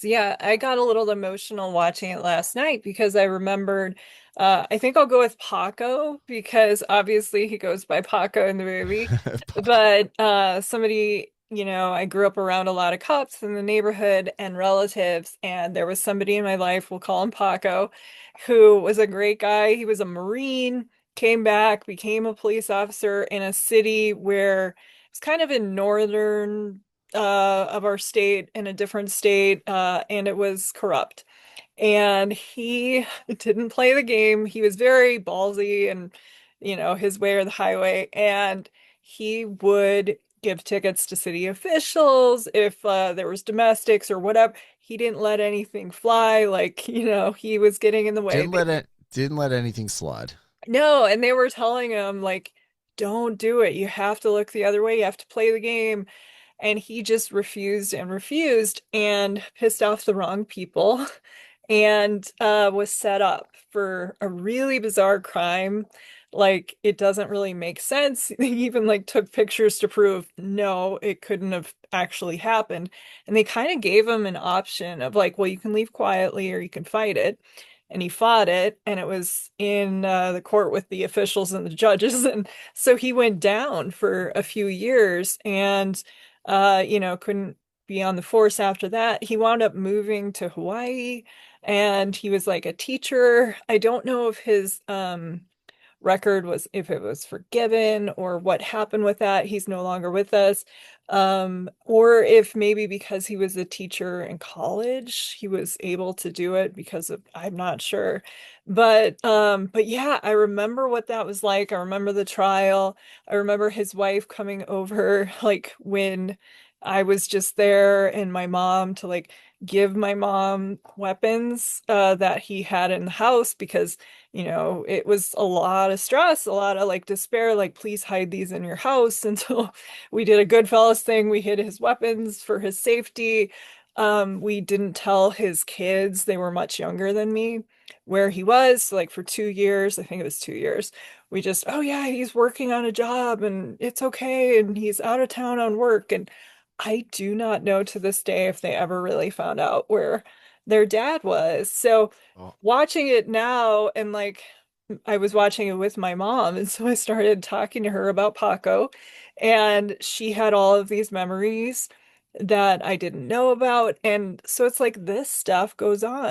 So yeah, I got a little emotional watching it last night because I remembered, I think I'll go with Paco because obviously he goes by Paco in the movie. Paco. But somebody, I grew up around a lot of cops in the neighborhood and relatives, and there was somebody in my life, we'll call him Paco, who was a great guy. He was a Marine, came back, became a police officer in a city where it's kind of in northern of our state in a different state, and it was corrupt. And he didn't play the game. He was very ballsy and, his way or the highway. And he would give tickets to city officials if there was domestics or whatever. He didn't let anything fly. Like, he was getting in the way. Didn't let anything slide. No, and they were telling him, like, don't do it. You have to look the other way. You have to play the game. And he just refused and refused and pissed off the wrong people and was set up for a really bizarre crime. Like, it doesn't really make sense. They even like took pictures to prove no, it couldn't have actually happened. And they kind of gave him an option of like, well, you can leave quietly or you can fight it. And he fought it, and it was in the court with the officials and the judges. And so he went down for a few years and couldn't be on the force after that. He wound up moving to Hawaii and he was like a teacher. I don't know if his record was if it was forgiven or what happened with that. He's no longer with us. Or if maybe because he was a teacher in college, he was able to do it because of I'm not sure. But yeah, I remember what that was like. I remember the trial. I remember his wife coming over like when I was just there and my mom to like give my mom weapons that he had in the house because it was a lot of stress, a lot of like despair, like, please hide these in your house. And so we did a Goodfellas thing. We hid his weapons for his safety. We didn't tell his kids, they were much younger than me, where he was. So, like for 2 years, I think it was 2 years, we just, oh yeah, he's working on a job and it's okay. And he's out of town on work. And I do not know to this day if they ever really found out where their dad was. So Oh, watching it now and like I was watching it with my mom and so I started talking to her about Paco and she had all of these memories that I didn't know about and so it's like this stuff goes on.